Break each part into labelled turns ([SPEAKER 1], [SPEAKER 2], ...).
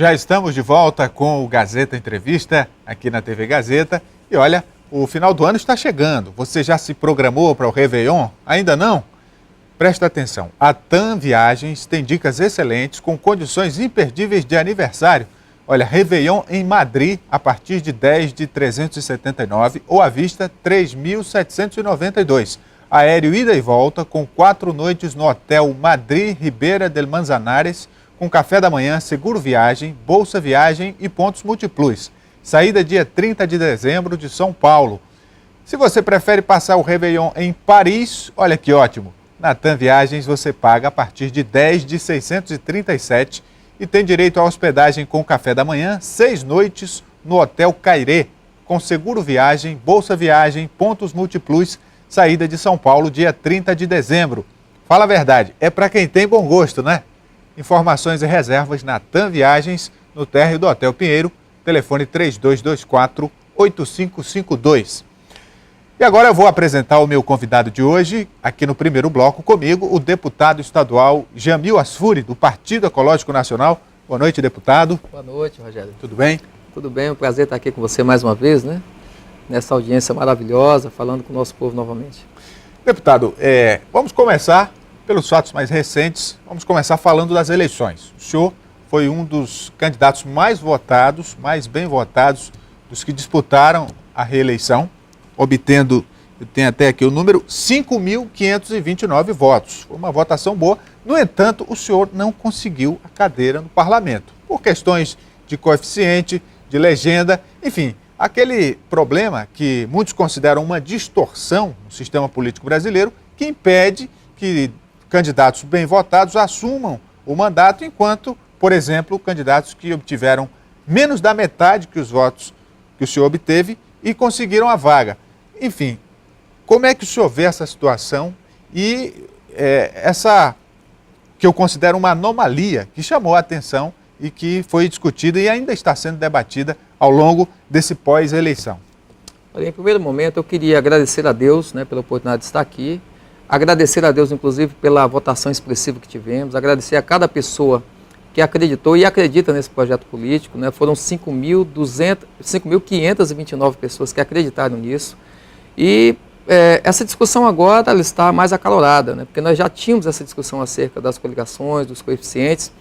[SPEAKER 1] Já estamos de volta com o Gazeta Entrevista, aqui na TV Gazeta. E olha, o final do ano está chegando. Você já se programou para o Réveillon? Ainda não? Presta atenção. A TAM Viagens tem dicas excelentes com condições imperdíveis de aniversário. Olha, Réveillon em Madrid a partir de 10 de 379 ou à vista 3.792. Aéreo ida e volta com 4 noites no Hotel Madrid Ribeira del Manzanares, com café da manhã, seguro viagem, bolsa viagem e pontos Multiplus. Saída dia 30 de dezembro de São Paulo. Se você prefere passar o Réveillon em Paris, olha que ótimo. Na TAM Viagens você paga a partir de 10 de 637 e tem direito à hospedagem com café da manhã, 6 noites no Hotel Cairê, com seguro viagem, bolsa viagem, pontos Multiplus, saída de São Paulo dia 30 de dezembro. Fala a verdade, é para quem tem bom gosto, né? Informações e reservas na TAM Viagens, no térreo do Hotel Pinheiro, telefone 3224-8552. E agora eu vou apresentar o meu convidado de hoje, aqui no primeiro bloco comigo, o deputado estadual Jamil Asfuri, do Partido Ecológico Nacional. Boa noite, deputado.
[SPEAKER 2] Boa noite, Rogério.
[SPEAKER 1] Tudo bem?
[SPEAKER 2] Tudo bem, é um prazer estar aqui com você mais uma vez, né? Nessa audiência maravilhosa, falando com o nosso povo novamente.
[SPEAKER 1] Deputado, vamos começar pelos fatos mais recentes. Vamos começar falando das eleições. O senhor foi um dos candidatos mais votados, mais bem votados, dos que disputaram a reeleição, obtendo, eu tenho até aqui o número, 5.529 votos. Foi uma votação boa. No entanto, o senhor não conseguiu a cadeira no parlamento, por questões de coeficiente, de legenda, enfim, aquele problema que muitos consideram uma distorção no sistema político brasileiro, que impede que candidatos bem votados assumam o mandato, enquanto, por exemplo, candidatos que obtiveram menos da metade que os votos que o senhor obteve e conseguiram a vaga. Enfim, como é que o senhor vê essa situação e essa que eu considero uma anomalia que chamou a atenção e que foi discutida e ainda está sendo debatida ao longo desse pós-eleição?
[SPEAKER 2] Olha, em primeiro momento, eu queria agradecer a Deus, né, pela oportunidade de estar aqui, agradecer a Deus, inclusive, pela votação expressiva que tivemos, agradecer a cada pessoa que acreditou e acredita nesse projeto político, né? Foram 5.529 pessoas que acreditaram nisso. E essa discussão agora ela está mais acalorada, né? Porque nós já tínhamos essa discussão acerca das coligações, dos coeficientes,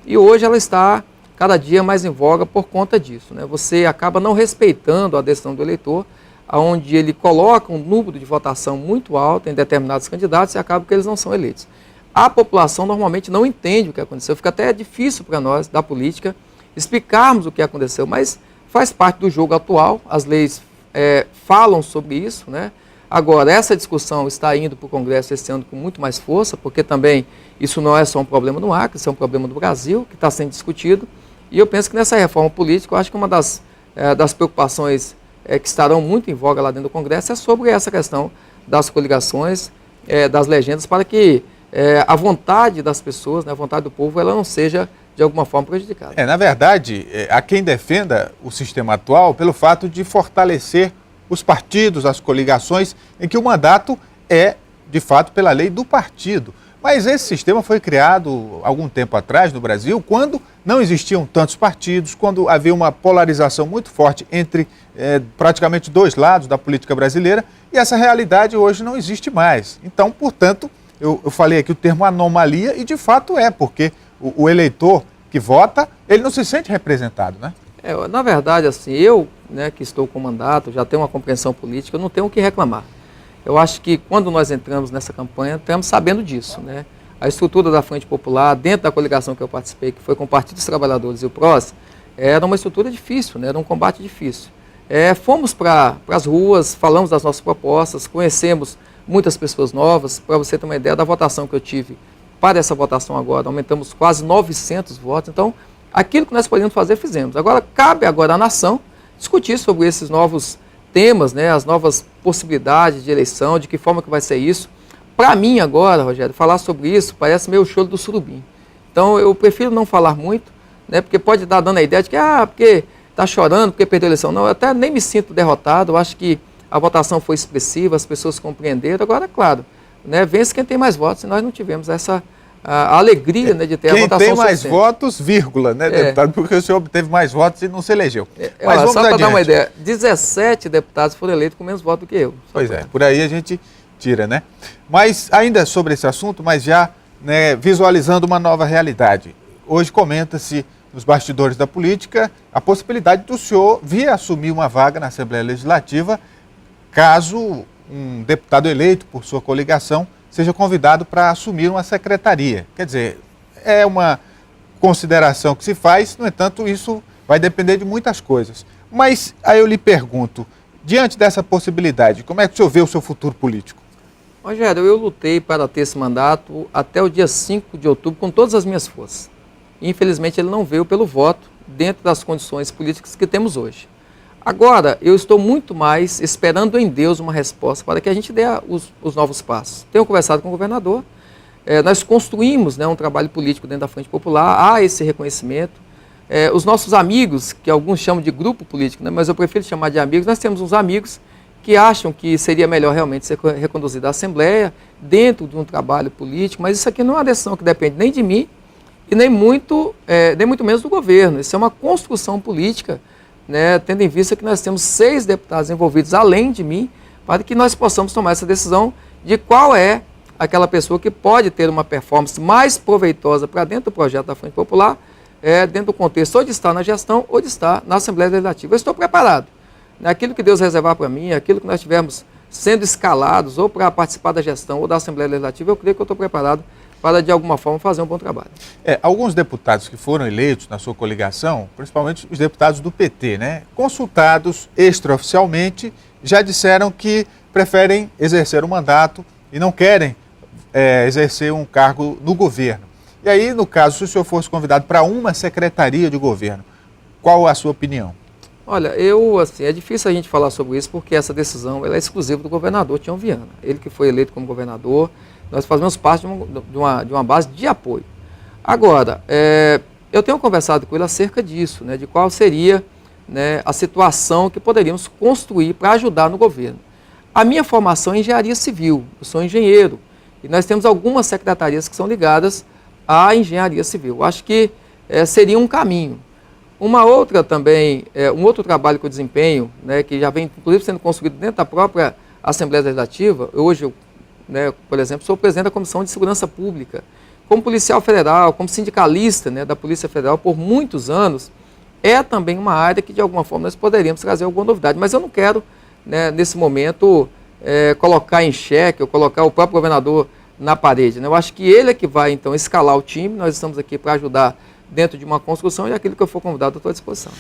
[SPEAKER 2] e hoje ela está cada dia mais em voga por conta disso, né? Você acaba não respeitando a decisão do eleitor, onde ele coloca um número de votação muito alto em determinados candidatos e acaba que eles não são eleitos. A população normalmente não entende o que aconteceu, fica até difícil para nós, da política, explicarmos o que aconteceu, mas faz parte do jogo atual, as leis falam sobre isso, né? Agora, essa discussão está indo para o Congresso esse ano com muito mais força, porque também isso não é só um problema no Acre, isso é um problema do Brasil, que está sendo discutido, e eu penso que nessa reforma política, eu acho que uma das preocupações que estarão muito em voga lá dentro do Congresso é sobre essa questão das coligações, das legendas, para que a vontade das pessoas, né, a vontade do povo, ela não seja de alguma forma prejudicada.
[SPEAKER 1] Na verdade, há quem defenda o sistema atual pelo fato de fortalecer os partidos, as coligações, em que o mandato é, de fato, pela lei do partido. Mas esse sistema foi criado algum tempo atrás no Brasil, quando não existiam tantos partidos, quando havia uma polarização muito forte entre praticamente dois lados da política brasileira, e essa realidade hoje não existe mais. Então, portanto, eu falei aqui o termo anomalia, e de fato porque o eleitor que vota, ele não se sente representado, né?
[SPEAKER 2] Na verdade, assim, eu, né, que estou com mandato, já tenho uma compreensão política, eu não tenho o que reclamar. Eu acho que quando nós entramos nessa campanha, estamos sabendo disso, né? A estrutura da Frente Popular, dentro da coligação que eu participei, que foi com o Partido dos Trabalhadores e o PROS, era uma estrutura difícil, né? Era um combate difícil. Fomos para as ruas, falamos das nossas propostas, conhecemos muitas pessoas novas. Para você ter uma ideia da votação que eu tive para essa votação agora, aumentamos quase 900 votos. Então, aquilo que nós podíamos fazer, fizemos. Agora, cabe agora à nação discutir sobre esses novos temas, né, as novas possibilidades de eleição, de que forma que vai ser isso. Para mim agora, Rogério, falar sobre isso parece meio choro do surubim. Então, eu prefiro não falar muito, né, porque pode estar dando a ideia de que, porque está chorando, porque perdeu a eleição. Não, eu até nem me sinto derrotado, eu acho que a votação foi expressiva, as pessoas compreenderam. Agora, claro, né, vence quem tem mais votos, e nós não tivemos essa a alegria, né, de ter a votação
[SPEAKER 1] Quem tem mais
[SPEAKER 2] suficiente.
[SPEAKER 1] votos, vírgula, né, deputado? Porque o senhor obteve mais votos e não se elegeu. Mas
[SPEAKER 2] Olha,
[SPEAKER 1] vamos
[SPEAKER 2] só para dar uma
[SPEAKER 1] adiante.
[SPEAKER 2] ideia, 17 deputados foram eleitos com menos votos do que eu.
[SPEAKER 1] Pois é, por aí a gente tira, né? Mas ainda sobre esse assunto, mas já, né, visualizando uma nova realidade. Hoje comenta-se nos bastidores da política a possibilidade do senhor vir assumir uma vaga na Assembleia Legislativa caso um deputado eleito por sua coligação seja convidado para assumir uma secretaria. Quer dizer, é uma consideração que se faz, no entanto, isso vai depender de muitas coisas. Mas aí eu lhe pergunto, diante dessa possibilidade, como é que o senhor vê o seu futuro político?
[SPEAKER 2] Rogério, eu lutei para ter esse mandato até o dia 5 de outubro com todas as minhas forças. Infelizmente, ele não veio pelo voto dentro das condições políticas que temos hoje. Agora, eu estou muito mais esperando em Deus uma resposta para que a gente dê os novos passos. Tenho conversado com o governador, nós construímos, né, um trabalho político dentro da Frente Popular, há esse reconhecimento. Os nossos amigos, que alguns chamam de grupo político, né, mas eu prefiro chamar de amigos, nós temos uns amigos que acham que seria melhor realmente ser reconduzido à Assembleia, dentro de um trabalho político, mas isso aqui não é uma decisão que depende nem de mim e nem muito menos do governo. Isso é uma construção política, né, tendo em vista que nós temos 6 deputados envolvidos, além de mim, para que nós possamos tomar essa decisão de qual é aquela pessoa que pode ter uma performance mais proveitosa para dentro do projeto da Frente Popular, dentro do contexto ou de estar na gestão ou de estar na Assembleia Legislativa. Eu estou preparado. Aquilo que Deus reservar para mim, aquilo que nós tivermos sendo escalados ou para participar da gestão ou da Assembleia Legislativa, eu creio que eu estou preparado para, de alguma forma, fazer um bom trabalho.
[SPEAKER 1] Alguns deputados que foram eleitos na sua coligação, principalmente os deputados do PT, né, consultados extraoficialmente, já disseram que preferem exercer o mandato e não querem exercer um cargo no governo. E aí, no caso, se o senhor fosse convidado para uma secretaria de governo, qual a sua opinião?
[SPEAKER 2] Olha, é difícil a gente falar sobre isso porque essa decisão ela é exclusiva do governador Tião Viana. Ele que foi eleito como governador, nós fazemos parte de uma base de apoio. Agora, eu tenho conversado com ele acerca disso, né, de qual seria, né, a situação que poderíamos construir para ajudar no governo. A minha formação é engenharia civil, eu sou engenheiro, e nós temos algumas secretarias que são ligadas à engenharia civil. Acho que seria um caminho. Uma outra também, um outro trabalho que eu desempenho, né, que já vem inclusive sendo construído dentro da própria Assembleia Legislativa, hoje, né, por exemplo, sou presidente da Comissão de Segurança Pública, como policial federal, como sindicalista, né, da Polícia Federal por muitos anos, é também uma área que de alguma forma nós poderíamos trazer alguma novidade, mas eu não quero, né, nesse momento, colocar em xeque ou colocar o próprio governador na parede, né? Eu acho que ele é que vai então escalar o time, nós estamos aqui para ajudar dentro de uma construção e aquilo que eu for convidado eu estou à disposição.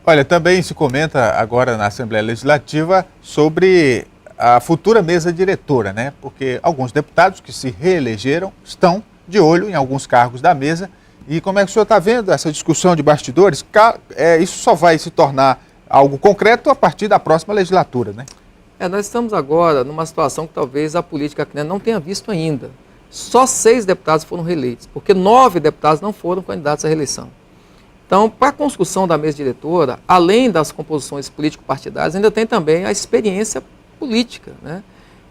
[SPEAKER 1] Olha, também se comenta agora na Assembleia Legislativa sobre a futura mesa diretora, né? Porque alguns deputados que se reelegeram estão de olho em alguns cargos da mesa. E como é que o senhor está vendo essa discussão de bastidores? Isso só vai se tornar algo concreto a partir da próxima legislatura, né?
[SPEAKER 2] Nós estamos agora numa situação que talvez a política não tenha visto ainda. Só 6 deputados foram reeleitos, porque 9 deputados não foram candidatos à reeleição. Então, para a construção da mesa diretora, além das composições político-partidárias, ainda tem também a experiência política, né?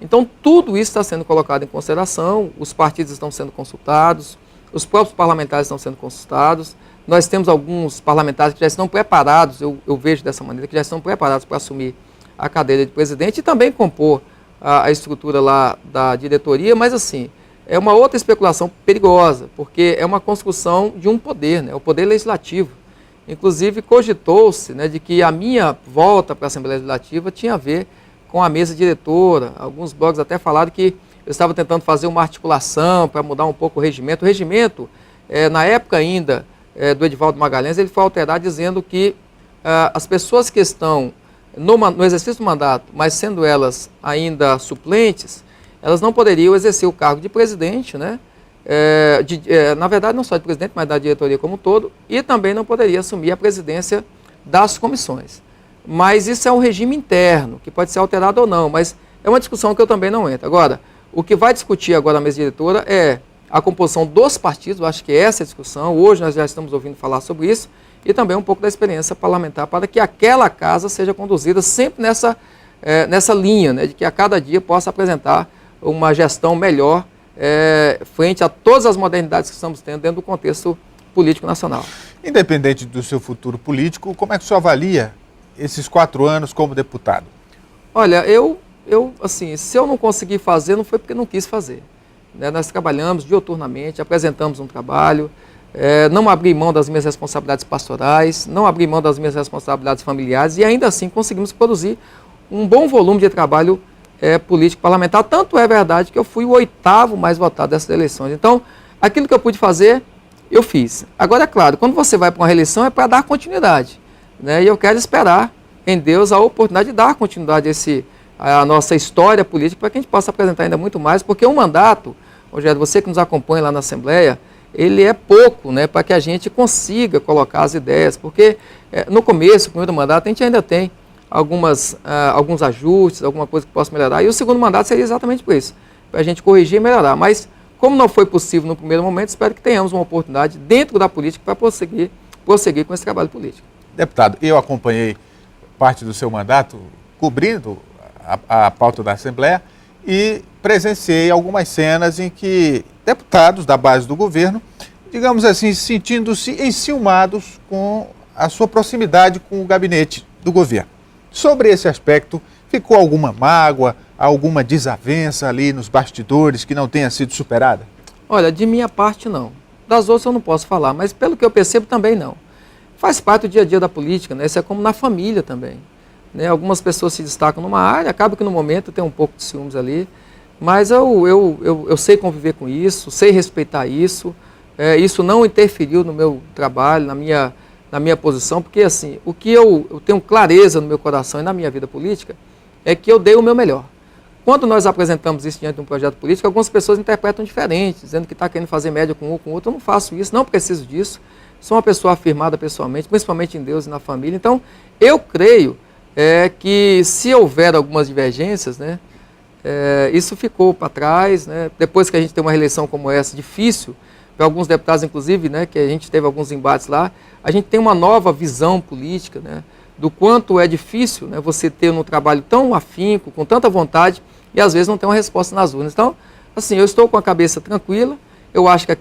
[SPEAKER 2] Então, tudo isso está sendo colocado em consideração, os partidos estão sendo consultados, os próprios parlamentares estão sendo consultados, nós temos alguns parlamentares que já estão preparados, eu vejo dessa maneira, que já estão preparados para assumir a cadeira de presidente e também compor a estrutura lá da diretoria, mas assim, é uma outra especulação perigosa, porque é uma construção de um poder, né, o poder legislativo. Inclusive, cogitou-se, né, de que a minha volta para a Assembleia Legislativa tinha a ver com a mesa diretora. Alguns blogs até falaram que eu estava tentando fazer uma articulação para mudar um pouco o regimento. O regimento, na época ainda do Edivaldo Magalhães, ele foi alterado dizendo que as pessoas que estão no exercício do mandato, mas sendo elas ainda suplentes, elas não poderiam exercer o cargo de presidente, né? Na verdade, não só de presidente, mas da diretoria como um todo, e também não poderia assumir a presidência das comissões. Mas isso é um regime interno, que pode ser alterado ou não, mas é uma discussão que eu também não entro. Agora, o que vai discutir agora a mesa diretora é a composição dos partidos, eu acho que essa é a discussão, hoje nós já estamos ouvindo falar sobre isso, e também um pouco da experiência parlamentar para que aquela casa seja conduzida sempre nessa linha, né, de que a cada dia possa apresentar uma gestão melhor frente a todas as modernidades que estamos tendo dentro do contexto político nacional.
[SPEAKER 1] Independente do seu futuro político, como é que o senhor avalia esses 4 anos como deputado?
[SPEAKER 2] Olha, assim, se eu não consegui fazer, não foi porque não quis fazer. Né? Nós trabalhamos diuturnamente, apresentamos um trabalho, não abri mão das minhas responsabilidades pastorais, não abri mão das minhas responsabilidades familiares e ainda assim conseguimos produzir um bom volume de trabalho político parlamentar. Tanto é verdade que eu fui o 8º mais votado dessas eleições. Então, aquilo que eu pude fazer, eu fiz. Agora, é claro, quando você vai para uma reeleição é para dar continuidade. Né? E eu quero esperar em Deus a oportunidade de dar continuidade à nossa história política para que a gente possa apresentar ainda muito mais, porque um mandato, Rogério, você que nos acompanha lá na Assembleia, ele é pouco, né, para que a gente consiga colocar as ideias, porque no começo, no primeiro mandato, a gente ainda tem alguns ajustes, alguma coisa que possa melhorar, e o segundo mandato seria exatamente por isso, para a gente corrigir e melhorar. Mas, como não foi possível no primeiro momento, espero que tenhamos uma oportunidade dentro da política para prosseguir com esse trabalho político.
[SPEAKER 1] Deputado, eu acompanhei parte do seu mandato cobrindo a pauta da Assembleia e presenciei algumas cenas em que deputados da base do governo, digamos assim, sentindo-se enciumados com a sua proximidade com o gabinete do governo. Sobre esse aspecto, ficou alguma mágoa, alguma desavença ali nos bastidores que não tenha sido superada?
[SPEAKER 2] Olha, de minha parte não. Das outras eu não posso falar, mas pelo que eu percebo também não. Faz parte do dia a dia da política, né? Isso é como na família também. Né? Algumas pessoas se destacam numa área, acaba que no momento tem um pouco de ciúmes ali, mas eu sei conviver com isso, sei respeitar isso, isso não interferiu no meu trabalho, na minha posição, porque assim, o que eu tenho clareza no meu coração e na minha vida política é que eu dei o meu melhor. Quando nós apresentamos isso diante de um projeto político, algumas pessoas interpretam diferente, dizendo que está querendo fazer média com um ou com outro. Eu não faço isso, não preciso disso. Sou uma pessoa afirmada pessoalmente, principalmente em Deus e na família. Então, eu creio que se houver algumas divergências, né, isso ficou para trás. Né, depois que a gente tem uma reeleição como essa, difícil, para alguns deputados, inclusive, né, que a gente teve alguns embates lá, a gente tem uma nova visão política, né, do quanto é difícil, né, você ter um trabalho tão afinco, com tanta vontade, e às vezes não tem uma resposta nas urnas. Então, assim, eu estou com a cabeça tranquila, eu acho que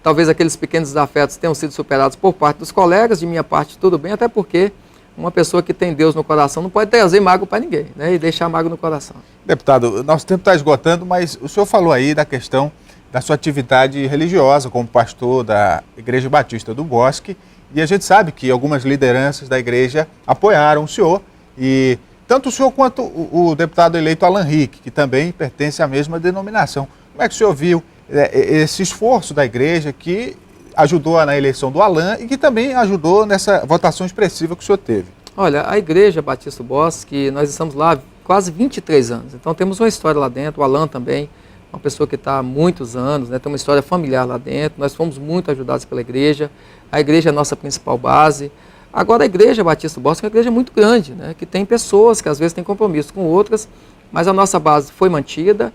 [SPEAKER 2] talvez aqueles pequenos desafetos tenham sido superados por parte dos colegas, de minha parte tudo bem, até porque uma pessoa que tem Deus no coração não pode trazer mágoa para ninguém, né, e deixar mágoa no coração.
[SPEAKER 1] Deputado, nosso tempo está esgotando, mas o senhor falou aí da questão da sua atividade religiosa como pastor da Igreja Batista do Bosque, e a gente sabe que algumas lideranças da igreja apoiaram o senhor, e tanto o senhor quanto o deputado eleito Alan Rick, que também pertence à mesma denominação. Como é que o senhor viu esse esforço da igreja que ajudou na eleição do Alan e que também ajudou nessa votação expressiva que o senhor teve?
[SPEAKER 2] Olha, a Igreja Batista do Bosque, nós estamos lá quase 23 anos, então temos uma história lá dentro, o Alan também, uma pessoa que está há muitos anos, né, tem uma história familiar lá dentro, nós fomos muito ajudados pela igreja, a igreja é a nossa principal base. Agora a Igreja Batista do Bosque é uma igreja muito grande, né, que tem pessoas que às vezes têm compromisso com outras, mas a nossa base foi mantida,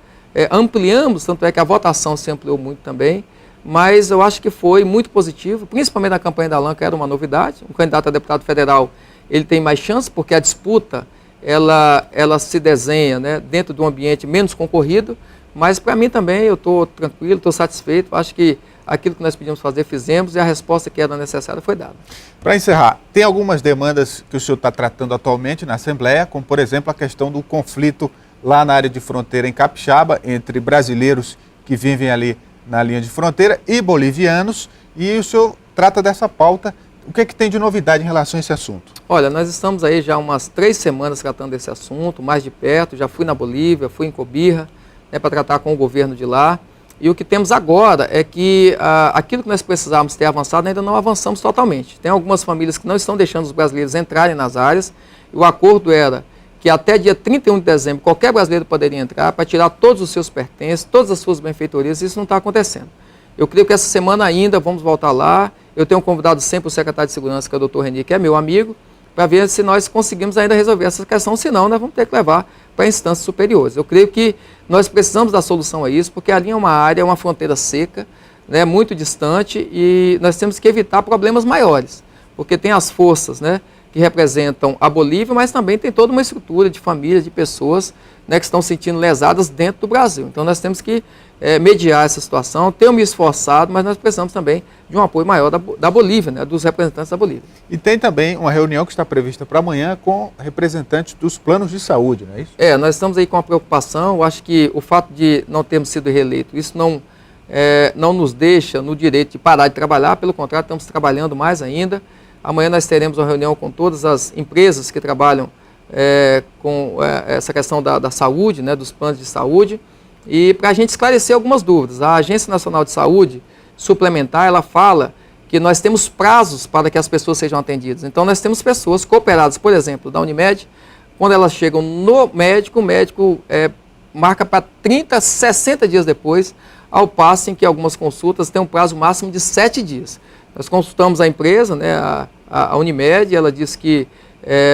[SPEAKER 2] ampliamos, tanto é que a votação se ampliou muito também, mas eu acho que foi muito positivo, principalmente na campanha da Alan, que era uma novidade. Um candidato a deputado federal, ele tem mais chance, porque a disputa, ela se desenha, né, dentro de um ambiente menos concorrido, mas para mim também eu estou tranquilo, estou satisfeito, acho que aquilo que nós pedimos fazer, fizemos, e a resposta que era necessária foi dada.
[SPEAKER 1] Para encerrar, tem algumas demandas que o senhor está tratando atualmente na Assembleia, como por exemplo a questão do conflito lá na área de fronteira em Capixaba, entre brasileiros que vivem ali na linha de fronteira e bolivianos, e o senhor trata dessa pauta. O que é que tem de novidade em relação a esse assunto?
[SPEAKER 2] Olha, nós estamos aí já umas 3 semanas tratando desse assunto, mais de perto, já fui na Bolívia, fui em Cobija, para tratar com o governo de lá. E o que temos agora é que aquilo que nós precisávamos ter avançado, ainda não avançamos totalmente. Tem algumas famílias que não estão deixando os brasileiros entrarem nas áreas, e o acordo era que até dia 31 de dezembro qualquer brasileiro poderia entrar para tirar todos os seus pertences, todas as suas benfeitorias, e isso não está acontecendo. Eu creio que essa semana ainda vamos voltar lá. Eu tenho convidado sempre o secretário de Segurança, que é o Dr. Reni, que é meu amigo, para ver se nós conseguimos ainda resolver essa questão, senão nós vamos ter que levar para instâncias superiores. Eu creio que nós precisamos da solução a isso, porque ali é uma área, uma fronteira seca, né, muito distante, e nós temos que evitar problemas maiores, porque tem as forças, né, que representam a Bolívia, mas também tem toda uma estrutura de famílias, de pessoas, né, que estão se sentindo lesadas dentro do Brasil. Então nós temos que mediar essa situação, tenho me esforçado, mas nós precisamos também de um apoio maior da Bolívia, né, dos representantes da Bolívia.
[SPEAKER 1] E tem também uma reunião que está prevista para amanhã com representantes dos planos de saúde, não é isso?
[SPEAKER 2] Nós estamos aí com uma preocupação. Eu acho que o fato de não termos sido reeleitos, isso não nos deixa no direito de parar de trabalhar, pelo contrário, estamos trabalhando mais ainda. Amanhã nós teremos uma reunião com todas as empresas que trabalham com essa questão da saúde, né, dos planos de saúde, e para a gente esclarecer algumas dúvidas. A Agência Nacional de Saúde Suplementar, ela fala que nós temos prazos para que as pessoas sejam atendidas. Então nós temos pessoas cooperadas, por exemplo, da Unimed, quando elas chegam no médico, o médico marca para 30, 60 dias depois, ao passo em que algumas consultas têm um prazo máximo de 7 dias. Nós consultamos a empresa, né, a Unimed, ela disse que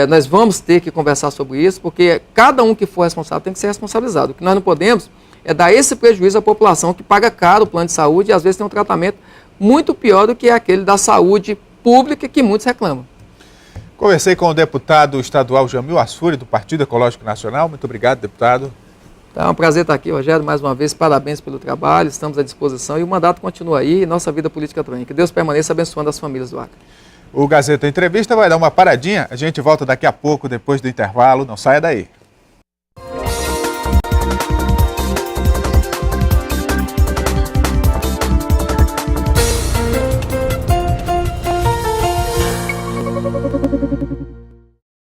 [SPEAKER 2] nós vamos ter que conversar sobre isso, porque cada um que for responsável tem que ser responsabilizado. O que nós não podemos é dar esse prejuízo à população que paga caro o plano de saúde e às vezes tem um tratamento muito pior do que aquele da saúde pública que muitos reclamam.
[SPEAKER 1] Conversei com o deputado estadual Jamil Asfuri, do Partido Ecológico Nacional. Muito obrigado, deputado.
[SPEAKER 2] É um prazer estar aqui, Rogério, mais uma vez, parabéns pelo trabalho, estamos à disposição e o mandato continua aí e nossa vida política também. Que Deus permaneça abençoando as famílias do Acre.
[SPEAKER 1] O Gazeta Entrevista vai dar uma paradinha, a gente volta daqui a pouco, depois do intervalo, não saia daí.